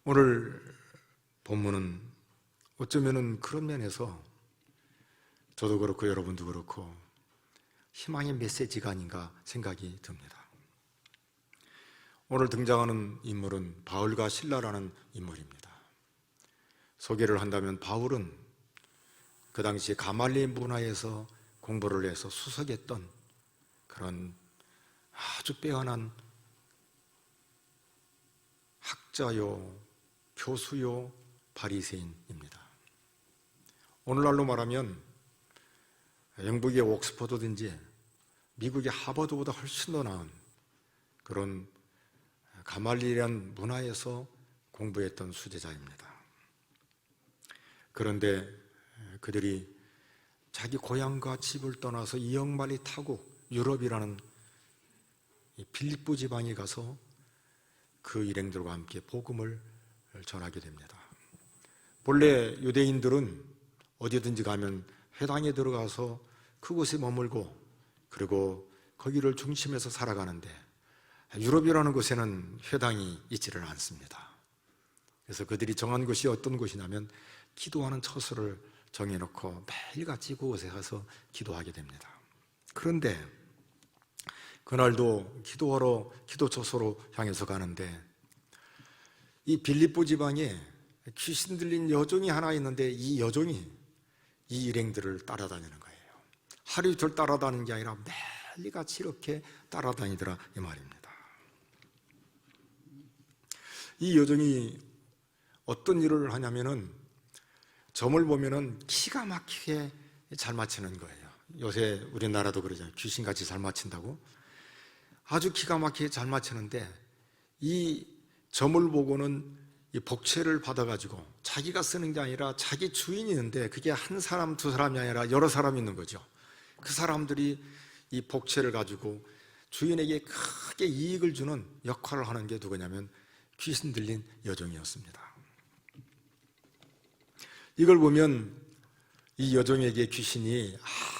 오늘 본문은 어쩌면은 그런 면에서 저도 그렇고 여러분도 그렇고 희망의 메시지가 아닌가 생각이 듭니다. 오늘 등장하는 인물은 바울과 실라라는 인물입니다. 소개를 한다면 바울은 그 당시 가말리엘 문화에서 공부를 해서 수석했던 그런 아주 빼어난 학자요, 교수요, 바리새인입니다. 오늘날로 말하면 영국의 옥스퍼드든지 미국의 하버드보다 훨씬 더 나은 그런 가말리엘이라는 문화에서 공부했던 수제자입니다. 그런데 그들이 자기 고향과 집을 떠나서 이역만리 타고 유럽이라는 빌립보 지방에 가서 그 일행들과 함께 복음을 전하게 됩니다. 본래 유대인들은 어디든지 가면 회당에 들어가서 그곳에 머물고 그리고 거기를 중심에서 살아가는데 유럽이라는 곳에는 회당이 있지를 않습니다. 그래서 그들이 정한 곳이 어떤 곳이냐면 기도하는 처소를 정해놓고 매일같이 그곳에 가서 기도하게 됩니다. 그런데 그날도 기도하러 기도 처소로 향해서 가는데 이 빌립보 지방에 귀신 들린 여종이 하나 있는데 이 여종이 이 일행들을 따라다니는 거예요. 하루 이틀 따라다니는 게 아니라 매일같이 이렇게 따라다니더라 이 말입니다. 이 여종이 어떤 일을 하냐면은 점을 보면은 기가 막히게 잘 맞히는 거예요. 요새 우리나라도 그러죠. 귀신같이 잘 맞힌다고. 아주 기가 막히게 잘 맞히는데 이 점을 보고는 이 복채를 받아가지고 자기가 쓰는 게 아니라 자기 주인이 있는데 그게 한 사람, 두 사람이 아니라 여러 사람이 있는 거죠. 그 사람들이 이 복채를 가지고 주인에게 크게 이익을 주는 역할을 하는 게 누구냐면 귀신 들린 여종이었습니다. 이걸 보면 이 여종에게 귀신이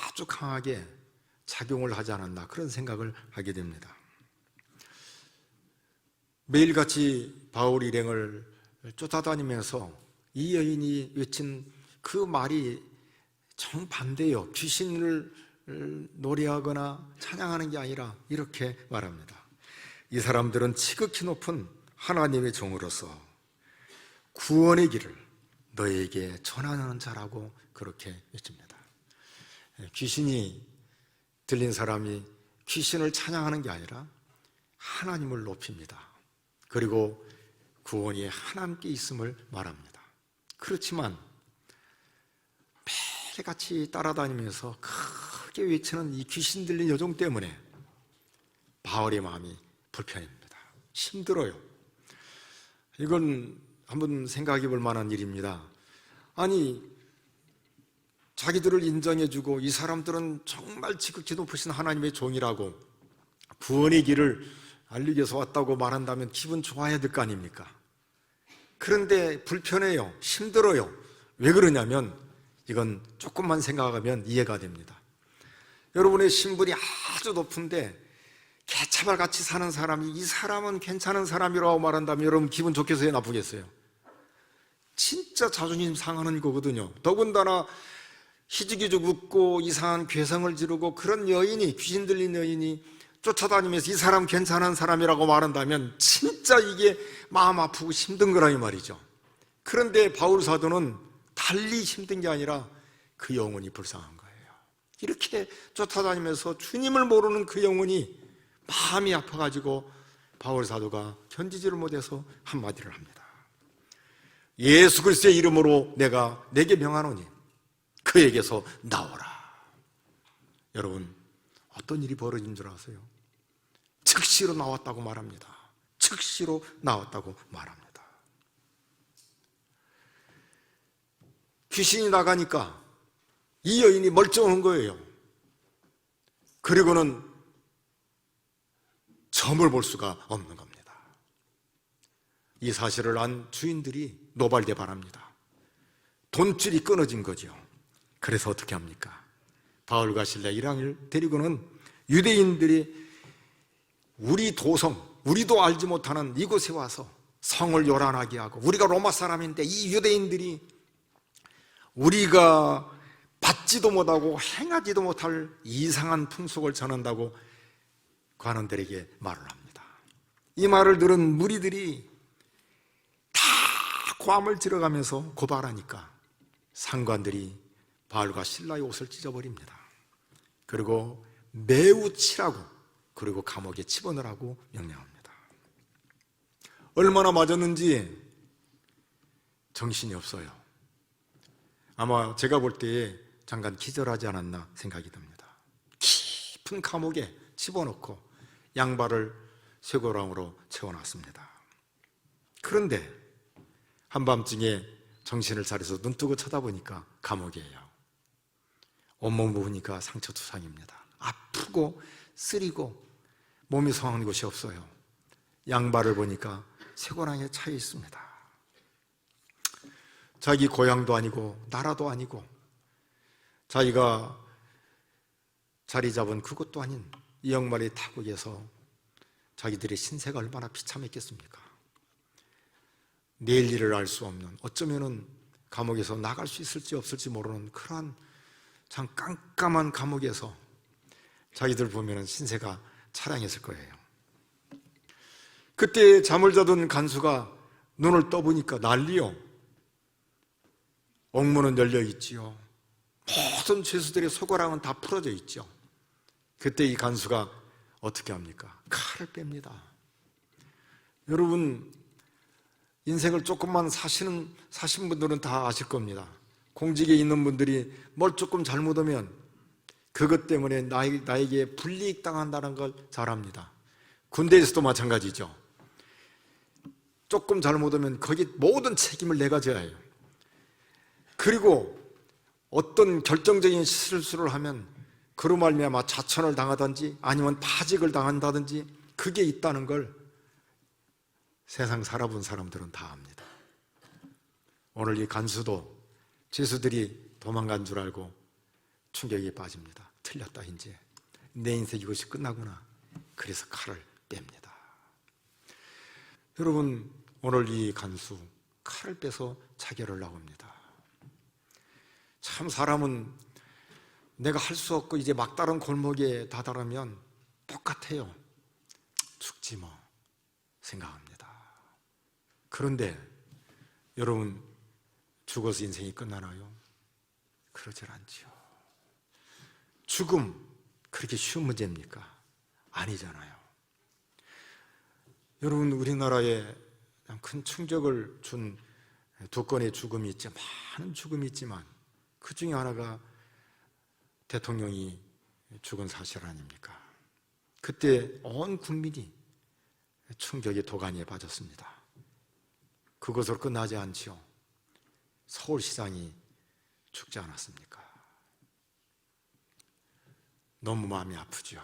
아주 강하게 작용을 하지 않았나 그런 생각을 하게 됩니다. 매일같이 바울 일행을 쫓아다니면서 이 여인이 외친 그 말이 정반대요. 귀신을 노래하거나 찬양하는 게 아니라 이렇게 말합니다. 이 사람들은 지극히 높은 하나님의 종으로서 구원의 길을 너에게 전하는 자라고 그렇게 외칩니다. 귀신이 들린 사람이 귀신을 찬양하는 게 아니라 하나님을 높입니다. 그리고 구원이 하나님께 있음을 말합니다. 그렇지만 매일같이 따라다니면서 크게 외치는 이 귀신 들린 여종 때문에 바울의 마음이 불편합니다. 힘들어요. 이건 한번 생각해 볼 만한 일입니다. 아니, 자기들을 인정해주고 이 사람들은 정말 지극히 높으신 하나님의 종이라고 구원의 길을 알리기 위해서 왔다고 말한다면 기분 좋아야 될 거 아닙니까? 그런데 불편해요. 힘들어요. 왜 그러냐면 이건 조금만 생각하면 이해가 됩니다. 여러분의 신분이 아주 높은데 개차발같이 사는 사람이 이 사람은 괜찮은 사람이라고 말한다면 여러분 기분 좋겠어요? 나쁘겠어요? 진짜 자존심 상하는 거거든요. 더군다나 희죽희죽 웃고 이상한 괴성을 지르고 그런 여인이, 귀신 들린 여인이 쫓아다니면서 이 사람 괜찮은 사람이라고 말한다면 진짜 이게 마음 아프고 힘든 거라 이 말이죠. 그런데 바울 사도는 달리 힘든 게 아니라 그 영혼이 불쌍한 거예요. 이렇게 쫓아다니면서 주님을 모르는 그 영혼이 마음이 아파가지고 바울 사도가 견디지를 못해서 한마디를 합니다. 예수 그리스도의 이름으로 내가 내게 명하노니 그에게서 나오라. 여러분, 어떤 일이 벌어진 줄 아세요? 즉시로 나왔다고 말합니다. 즉시로 나왔다고 말합니다. 귀신이 나가니까 이 여인이 멀쩡한 거예요. 그리고는 점을 볼 수가 없는 겁니다. 이 사실을 안 주인들이 노발대발합니다. 돈줄이 끊어진 거죠. 그래서 어떻게 합니까? 바울과 실라 1왕을 데리고는 유대인들이 우리 도성, 우리도 알지 못하는 이곳에 와서 성을 요란하게 하고, 우리가 로마 사람인데 이 유대인들이 우리가 받지도 못하고 행하지도 못할 이상한 풍속을 전한다고 관원들에게 말을 합니다. 이 말을 들은 무리들이 다 고함을 지르가면서 고발하니까 상관들이 바울과 실라의 옷을 찢어버립니다. 그리고 매우 치라고, 그리고 감옥에 집어넣으라고 명령합니다. 얼마나 맞았는지 정신이 없어요. 아마 제가 볼 때에 잠깐 기절하지 않았나 생각이 듭니다. 깊은 감옥에 집어넣고 양발을 쇠고랑으로 채워놨습니다. 그런데 한밤중에 정신을 차려서 눈뜨고 쳐다보니까 감옥이에요. 온몸 보니까 상처투상입니다. 아프고 쓰리고 몸이 성한 곳이 없어요. 양발을 보니까 쇠고랑에 차여 있습니다. 자기 고향도 아니고 나라도 아니고 자기가 자리 잡은 그것도 아닌 이 양말의 타국에서 자기들의 신세가 얼마나 비참했겠습니까? 내일 일을 알 수 없는, 어쩌면은 감옥에서 나갈 수 있을지 없을지 모르는 그러한 참 깜깜한 감옥에서 자기들 보면은 신세가 차량했을 거예요. 그때 잠을 자던 간수가 눈을 떠보니까 난리요. 옥문은 열려 있지요. 모든 죄수들의 쇠고랑은 다 풀어져 있죠. 그때 이 간수가 어떻게 합니까? 칼을 뺍니다. 여러분, 인생을 조금만 사신 분들은 다 아실 겁니다. 공직에 있는 분들이 뭘 조금 잘못하면 그것 때문에 나에게 불이익 당한다는 걸 잘 압니다. 군대에서도 마찬가지죠. 조금 잘못하면 거기 모든 책임을 내가 져야 해요. 그리고 어떤 결정적인 실수를 하면 그로 말미암아 자천을 당하든지 아니면 파직을 당한다든지 그게 있다는 걸 세상 살아본 사람들은 다 압니다. 오늘 이 간수도 죄수들이 도망간 줄 알고 충격에 빠집니다. 틀렸다, 이제 내 인생 이것이 끝나구나. 그래서 칼을 뺍니다. 여러분, 오늘 이 간수 칼을 빼서 자결을 나옵니다. 참 사람은 내가 할 수 없고 이제 막다른 골목에 다다르면 똑같아요. 죽지 뭐 생각합니다. 그런데 여러분, 죽어서 인생이 끝나나요? 그러질 않지요. 죽음 그렇게 쉬운 문제입니까? 아니잖아요. 여러분, 우리나라에 큰 충격을 준 두 건의 죽음이 있죠. 많은 죽음이 있지만 그 중에 하나가 대통령이 죽은 사실 아닙니까? 그때 온 국민이 충격의 도가니에 빠졌습니다. 그것으로 끝나지 않지요. 서울시장이 죽지 않았습니까? 너무 마음이 아프죠.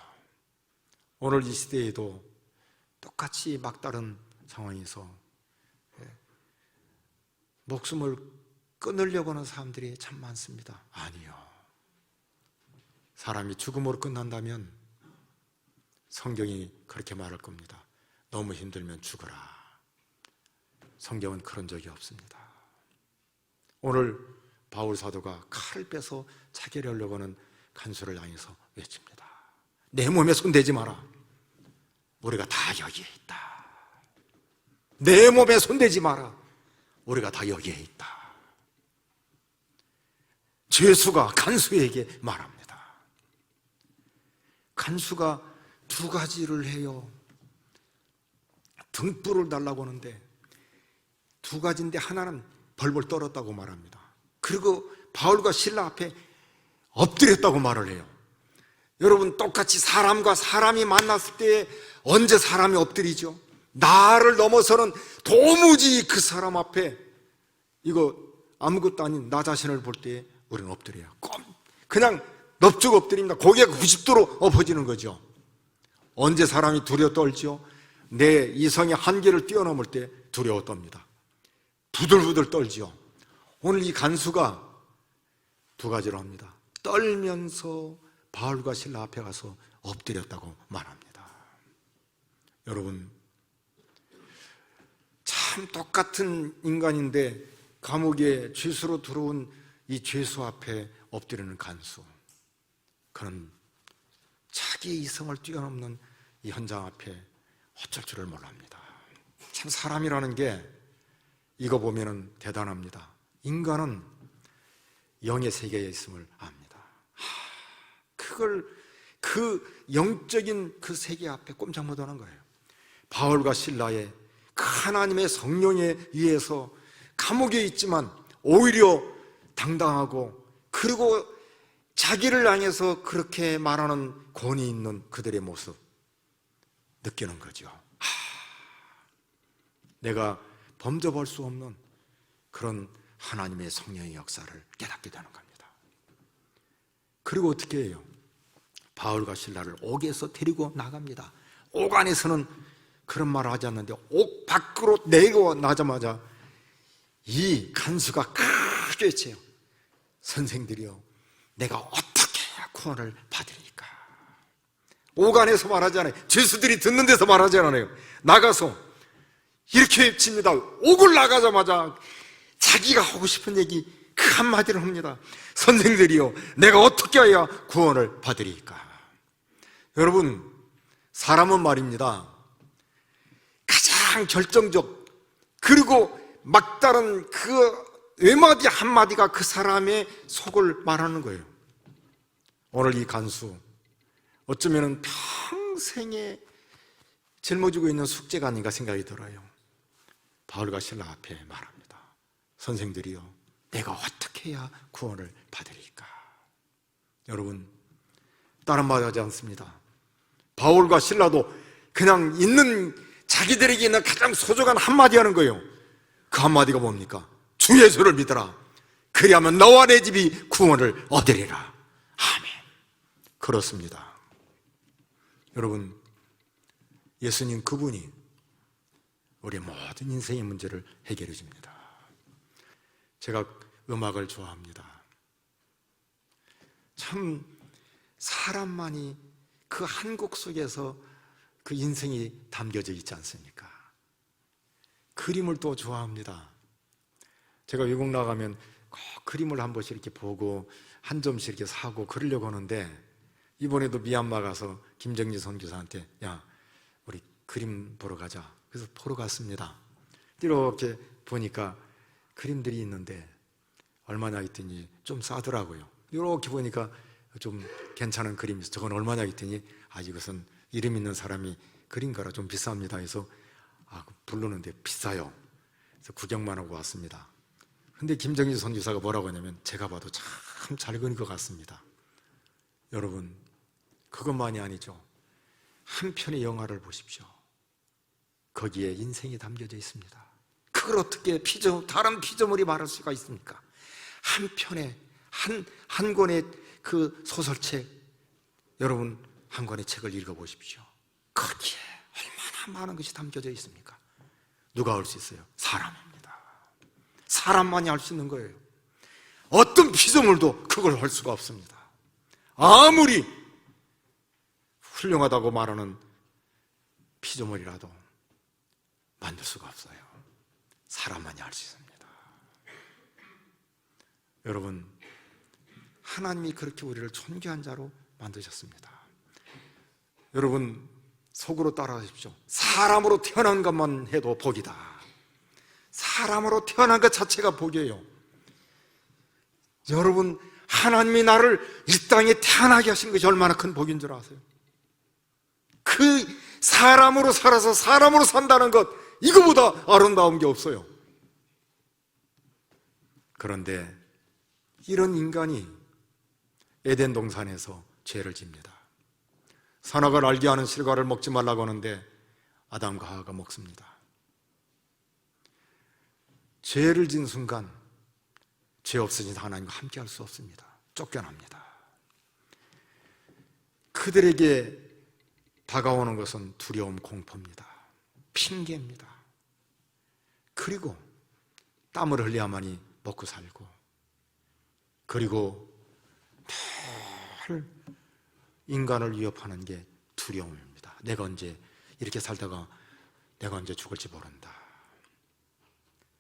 오늘 이 시대에도 똑같이 막다른 상황에서 목숨을 끊으려고 하는 사람들이 참 많습니다. 아니요. 사람이 죽음으로 끝난다면 성경이 그렇게 말할 겁니다. 너무 힘들면 죽어라. 성경은 그런 적이 없습니다. 오늘 바울 사도가 칼을 빼서 자결하려고 하는 간수를 향해서 외칩니다. 내 몸에 손대지 마라. 우리가 다 여기에 있다. 내 몸에 손대지 마라. 우리가 다 여기에 있다. 죄수가 간수에게 말합니다. 간수가 두 가지를 해요. 등불을 달라고 하는데 두 가지인데 하나는 벌벌 떨었다고 말합니다. 그리고 바울과 실라 앞에 엎드렸다고 말을 해요. 여러분, 똑같이 사람과 사람이 만났을 때 언제 사람이 엎드리죠? 나를 넘어서는 도무지 그 사람 앞에 이거 아무것도 아닌 나 자신을 볼 때 우리는 엎드려요. 그냥 넙죽 엎드립니다. 고개가 90도로 엎어지는 거죠. 언제 사람이 두려 떨죠? 내 이성의 한계를 뛰어넘을 때 두려워 떱니다. 부들부들 떨지요. 오늘 이 간수가 두 가지로 합니다. 떨면서 바울과 실라 앞에 가서 엎드렸다고 말합니다. 여러분, 참 똑같은 인간인데 감옥에 죄수로 들어온 이 죄수 앞에 엎드리는 간수, 그는 자기의 이성을 뛰어넘는 이 현장 앞에 어쩔 줄을 몰랍니다. 참 사람이라는 게 이거 보면은 대단합니다. 인간은 영의 세계에 있음을 압니다. 그 영적인 그 세계 앞에 꼼짝 못하는 거예요. 바울과 실라의 그 하나님의 성령에 의해서 감옥에 있지만 오히려 당당하고, 그리고 자기를 향해서 그렇게 말하는 권위 있는 그들의 모습 느끼는 거죠. 내가 범접할 수 없는 그런 하나님의 성령의 역사를 깨닫게 되는 겁니다. 그리고 어떻게 해요? 바울과 실라를 옥에서 데리고 나갑니다. 옥 안에서는 그런 말을 하지 않는데 옥 밖으로 내고 나자마자 이 간수가 크게 외쳐요. 선생들이여, 내가 어떻게 해야 구원을 받으리까? 옥 안에서 말하지 않아요. 죄수들이 듣는 데서 말하지 않아요. 나가서 이렇게 외칩니다. 옥을 나가자마자 자기가 하고 싶은 얘기 그 한마디를 합니다. 선생들이여, 내가 어떻게 해야 구원을 받으리까? 여러분, 사람은 말입니다, 가장 결정적, 그리고 막다른 그 외마디 한마디가 그 사람의 속을 말하는 거예요. 오늘 이 간수, 어쩌면 평생에 짊어지고 있는 숙제가 아닌가 생각이 들어요. 바울과 실라 앞에 말합니다. 선생들이여, 내가 어떻게 해야 구원을 받으리까? 여러분, 다른 말 하지 않습니다. 바울과 실라도 그냥 있는, 자기들에게 있는 가장 소중한 한마디 하는 거예요. 그 한마디가 뭡니까? 주 예수를 믿어라. 그리하면 너와 내 집이 구원을 얻으리라. 아멘. 그렇습니다. 여러분, 예수님 그분이 우리의 모든 인생의 문제를 해결해 줍니다. 제가 음악을 좋아합니다. 참 사람만이 그 한 곡 속에서 그 인생이 담겨져 있지 않습니까? 그림을 또 좋아합니다. 제가 외국 나가면 꼭 그림을 한 번씩 이렇게 보고 한 점씩 이렇게 사고 그러려고 하는데, 이번에도 미얀마 가서 김정진 선교사한테 야, 우리 그림 보러 가자. 그래서 보러 갔습니다. 이렇게 보니까 그림들이 있는데 얼마냐 했더니 좀 싸더라고요. 이렇게 보니까 좀 괜찮은 그림이 있어. 저건 얼마냐 했더니 이것은 이름 있는 사람이 그린 거라 좀 비쌉니다 해서 부르는데 비싸요. 그래서 구경만 하고 왔습니다. 근데 김정진 선교사가 뭐라고 하냐면, 제가 봐도 참 잘 그린 것 같습니다. 여러분, 그것만이 아니죠. 한 편의 영화를 보십시오. 거기에 인생이 담겨져 있습니다. 그걸 어떻게 다른 피조물이 말할 수가 있습니까? 한 편의 한 권의 그 소설책, 여러분 한 권의 책을 읽어보십시오. 거기에 얼마나 많은 것이 담겨져 있습니까? 누가 알 수 있어요? 사람입니다. 사람만이 알 수 있는 거예요. 어떤 피조물도 그걸 할 수가 없습니다. 아무리 훌륭하다고 말하는 피조물이라도 만들 수가 없어요. 사람만이 알 수 있습니다. 여러분, 하나님이 그렇게 우리를 존귀한 자로 만드셨습니다. 여러분, 속으로 따라하십시오. 사람으로 태어난 것만 해도 복이다. 사람으로 태어난 것 자체가 복이에요. 여러분, 하나님이 나를 이 땅에 태어나게 하신 것이 얼마나 큰 복인 줄 아세요? 그 사람으로 살아서 사람으로 산다는 것, 이거보다 아름다운 게 없어요. 그런데 이런 인간이 에덴 동산에서 죄를 집니다. 선악을 알게 하는 실과를 먹지 말라고 하는데 아담과 하와가 먹습니다. 죄를 진 순간 죄 없으신 하나님과 함께 할 수 없습니다. 쫓겨납니다. 그들에게 다가오는 것은 두려움, 공포입니다. 핑계입니다. 그리고 땀을 흘려야만이 먹고 살고, 그리고 늘 인간을 위협하는 게 두려움입니다. 내가 언제 이렇게 살다가 내가 언제 죽을지 모른다.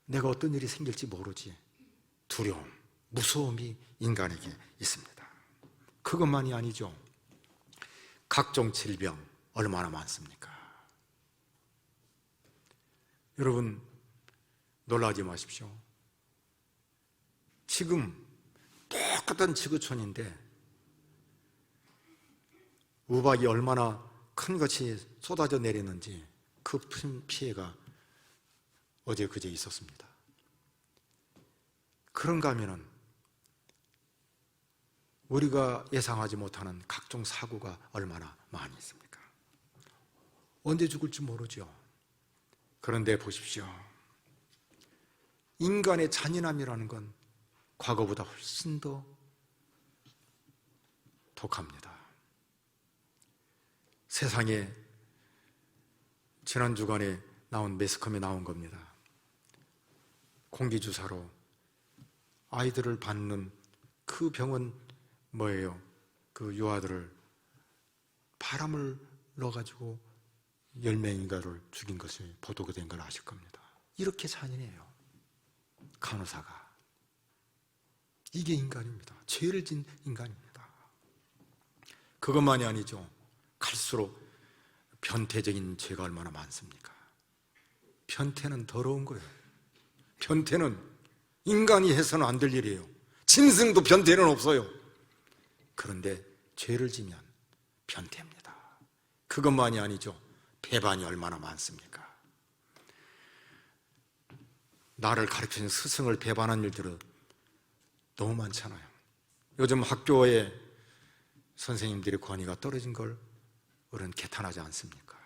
내가 어떤 일이 생길지 모르지. 두려움, 무서움이 인간에게 있습니다. 그것만이 아니죠. 각종 질병 얼마나 많습니까? 여러분, 놀라지 마십시오. 지금 똑같은 지구촌인데 우박이 얼마나 큰 것이 쏟아져 내리는지 그 피해가 어제 그제 있었습니다. 그런가 하면은 우리가 예상하지 못하는 각종 사고가 얼마나 많이 있습니까? 언제 죽을지 모르죠. 그런데 보십시오. 인간의 잔인함이라는 건 과거보다 훨씬 더 독합니다. 세상에 지난 주간에 나온 매스컴에 나온 겁니다. 공기주사로 아이들을 받는 그 병은 뭐예요? 그 유아들을 바람을 넣어가지고 10명인가를 죽인 것이 보도가 된 걸 아실 겁니다. 이렇게 잔인해요. 간호사가. 이게 인간입니다. 죄를 진 인간입니다. 그것만이 아니죠. 갈수록 변태적인 죄가 얼마나 많습니까? 변태는 더러운 거예요. 변태는 인간이 해서는 안 될 일이에요. 짐승도 변태는 없어요. 그런데 죄를 지면 변태입니다. 그것만이 아니죠. 배반이 얼마나 많습니까? 나를 가르치는 스승을 배반한 일들은 너무 많잖아요. 요즘 학교에 선생님들의 권위가 떨어진 걸 어른 개탄하지 않습니까?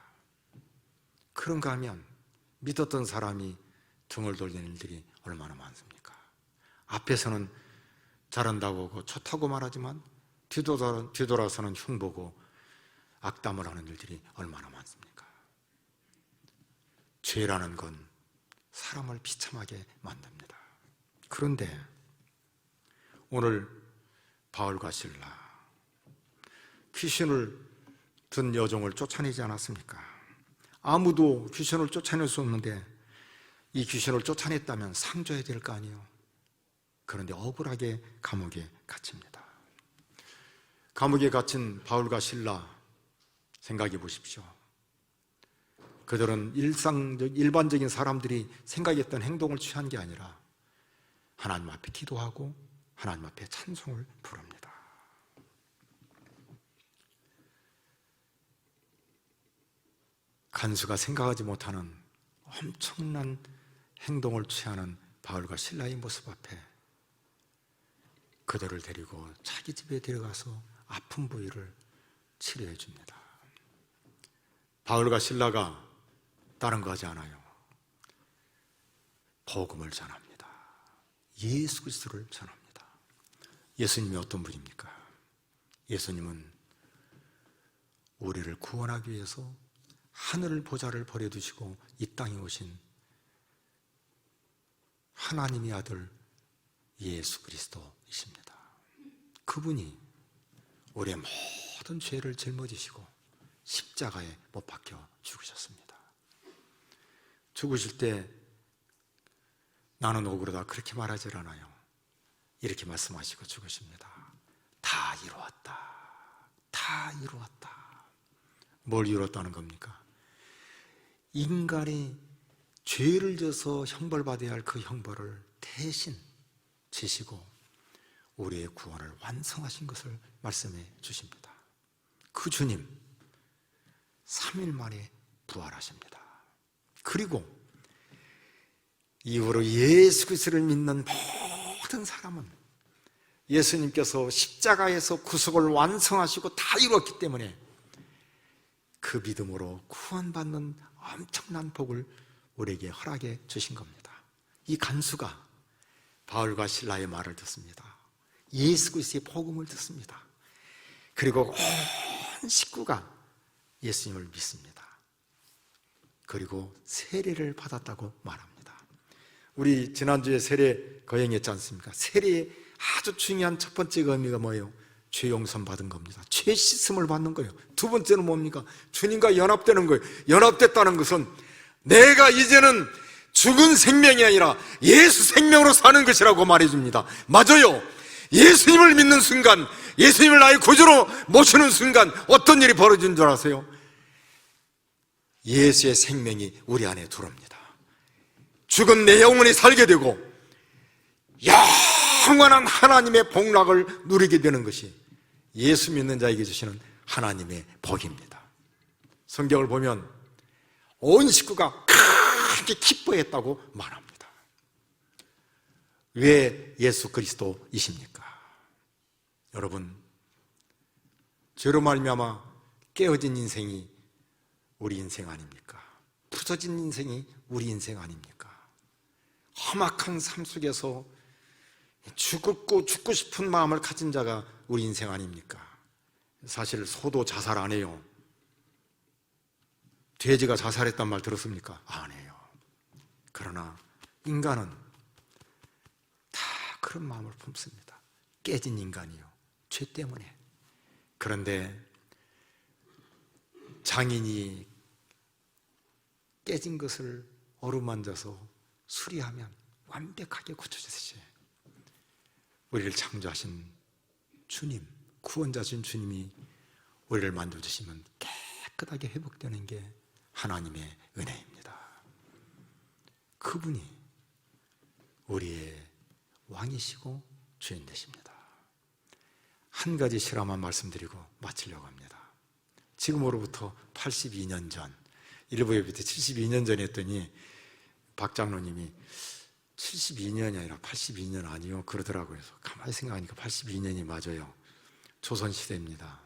그런가 하면 믿었던 사람이 등을 돌리는 일들이 얼마나 많습니까? 앞에서는 잘한다고 하고 좋다고 말하지만 뒤돌아서는 흉보고 악담을 하는 일들이 얼마나 많습니까? 죄라는 건 사람을 비참하게 만듭니다. 그런데 오늘 바울과 실라, 귀신을 든 여종을 쫓아내지 않았습니까? 아무도 귀신을 쫓아낼 수 없는데 이 귀신을 쫓아냈다면 상 줘야 될 거 아니에요. 그런데 억울하게 감옥에 갇힙니다. 감옥에 갇힌 바울과 실라 생각해 보십시오. 그들은 일반적인 사람들이 생각했던 행동을 취한 게 아니라 하나님 앞에 기도하고 하나님 앞에 찬송을 부릅니다. 간수가 생각하지 못하는 엄청난 행동을 취하는 바울과 실라의 모습 앞에 그들을 데리고 자기 집에 데려가서 아픈 부위를 치료해 줍니다. 바울과 실라가 다른 거 하지 않아요. 복음을 전합니다. 예수 그리스도를 전합니다. 예수님이 어떤 분입니까? 예수님은 우리를 구원하기 위해서 하늘 보좌를 버려두시고 이 땅에 오신 하나님의 아들 예수 그리스도이십니다. 그분이 우리의 모든 죄를 짊어지시고 십자가에 못 박혀 죽으셨습니다. 죽으실 때 나는 억울하다 그렇게 말하지 않아요. 이렇게 말씀하시고 죽으십니다. 다 이루었다. 다 이루었다. 뭘 이루었다는 겁니까? 인간이 죄를 져서 형벌받아야 할 그 형벌을 대신 지시고 우리의 구원을 완성하신 것을 말씀해 주십니다. 그 주님 3일 만에 부활하십니다. 그리고 이후로 예수 그리스도를 믿는 모든 사람은 예수님께서 십자가에서 구속을 완성하시고 다 이루었기 때문에 그 믿음으로 구원받는 엄청난 복을 우리에게 허락해 주신 겁니다. 이 간수가 바울과 실라의 말을 듣습니다. 예수 그리스도의 복음을 듣습니다. 그리고 온 식구가 예수님을 믿습니다. 그리고 세례를 받았다고 말합니다. 우리 지난주에 세례 거행했지 않습니까? 세례의 아주 중요한 첫 번째 의미가 뭐예요? 죄 용서 받은 겁니다. 죄 씻음을 받는 거예요. 두 번째는 뭡니까? 주님과 연합되는 거예요. 연합됐다는 것은 내가 이제는 죽은 생명이 아니라 예수 생명으로 사는 것이라고 말해줍니다. 맞아요. 예수님을 믿는 순간, 예수님을 나의 구주로 모시는 순간 어떤 일이 벌어진 줄 아세요? 예수의 생명이 우리 안에 들어옵니다. 죽은 내 영혼이 살게 되고 영원한 하나님의 복락을 누리게 되는 것이 예수 믿는 자에게 주시는 하나님의 복입니다. 성경을 보면 온 식구가 크게 기뻐했다고 말합니다. 왜 예수 그리스도이십니까? 여러분, 죄로 말미암아 깨어진 인생이 우리 인생 아닙니까? 부서진 인생이 우리 인생 아닙니까? 험악한 삶 속에서 죽고 싶은 마음을 가진 자가 우리 인생 아닙니까? 사실 소도 자살 안 해요. 돼지가 자살했단 말 들었습니까? 안 해요. 그러나 인간은 다 그런 마음을 품습니다. 깨진 인간이요, 죄 때문에. 그런데 장인이 깨진 것을 어루만져서 수리하면 완벽하게 고쳐지듯이 우리를 창조하신 주님, 구원자신 주님이 우리를 만들어주시면 깨끗하게 회복되는 게 하나님의 은혜입니다. 그분이 우리의 왕이시고 주인 되십니다. 한 가지 실화만 말씀드리고 마치려고 합니다. 지금으로부터 82년 전, 일부 예배 때 72년 전에 했더니 박 장로님이 72년이 아니라 82년 아니요 그러더라고요. 그래서 가만히 생각하니까 82년이 맞아요. 조선시대입니다.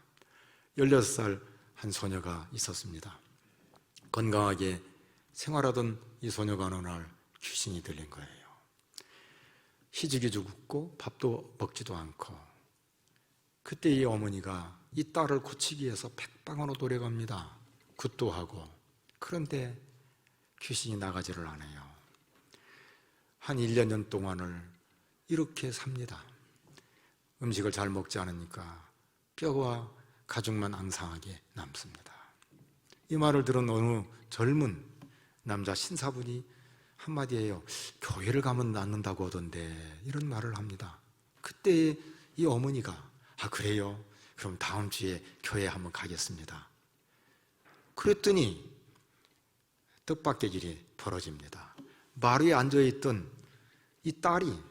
16살 한 소녀가 있었습니다. 건강하게 생활하던 이 소녀가 어느 날 귀신이 들린 거예요. 희죽이 죽고 밥도 먹지도 않고, 그때 이 어머니가 이 딸을 고치기 위해서 백방으로 노력합니다. 굿도 하고. 그런데 귀신이 나가지를 않아요. 한 1년 전 동안을 이렇게 삽니다. 음식을 잘 먹지 않으니까 뼈와 가죽만 앙상하게 남습니다. 이 말을 들은 어느 젊은 남자 신사분이 한마디 해요. 교회를 가면 낫는다고 하던데, 이런 말을 합니다. 그때 이 어머니가 아 그래요? 그럼 다음 주에 교회에 한번 가겠습니다. 그랬더니 뜻밖의 일이 벌어집니다. 마루에 앉아있던 이 딸이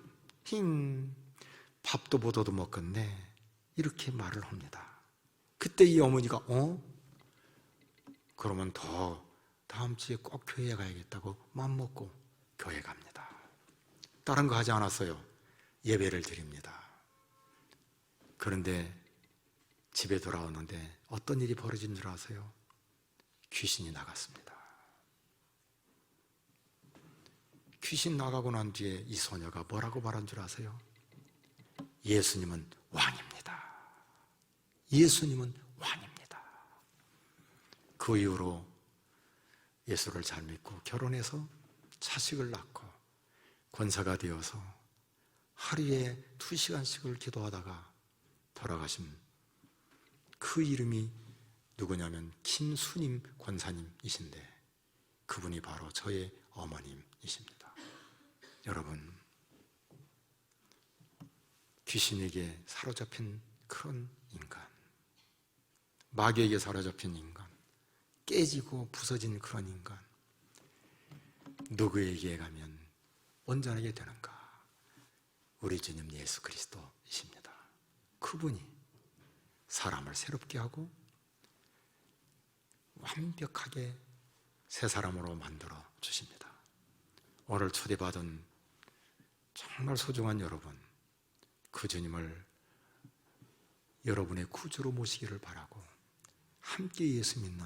밥도 못 얻어 먹겠네, 이렇게 말을 합니다. 그때 이 어머니가 그러면 더 다음 주에 꼭 교회에 가야겠다고 마음먹고 교회 갑니다. 다른 거 하지 않았어요. 예배를 드립니다. 그런데 집에 돌아오는데 어떤 일이 벌어진 줄 아세요? 귀신이 나갔습니다. 귀신 나가고 난 뒤에 이 소녀가 뭐라고 말한 줄 아세요? 예수님은 왕입니다. 예수님은 왕입니다. 그 이후로 예수를 잘 믿고 결혼해서 자식을 낳고 권사가 되어서 하루에 2시간씩을 기도하다가 돌아가신 그 이름이 누구냐면 김수님 권사님이신데, 그분이 바로 저의 어머님이십니다. 여러분, 귀신에게 사로잡힌 그런 인간, 마귀에게 사로잡힌 인간, 깨지고 부서진 그런 인간, 누구에게 가면 온전하게 되는가? 우리 주님 예수 그리스도이십니다. 그분이 사람을 새롭게 하고 완벽하게 새 사람으로 만들어 주십니다. 오늘 초대받은 정말 소중한 여러분, 그 주님을 여러분의 구주로 모시기를 바라고 함께 예수 믿는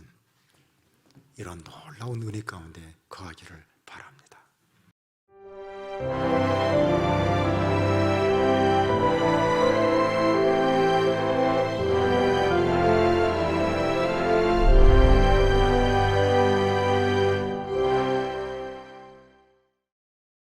이런 놀라운 은혜 가운데 거하기를 바랍니다.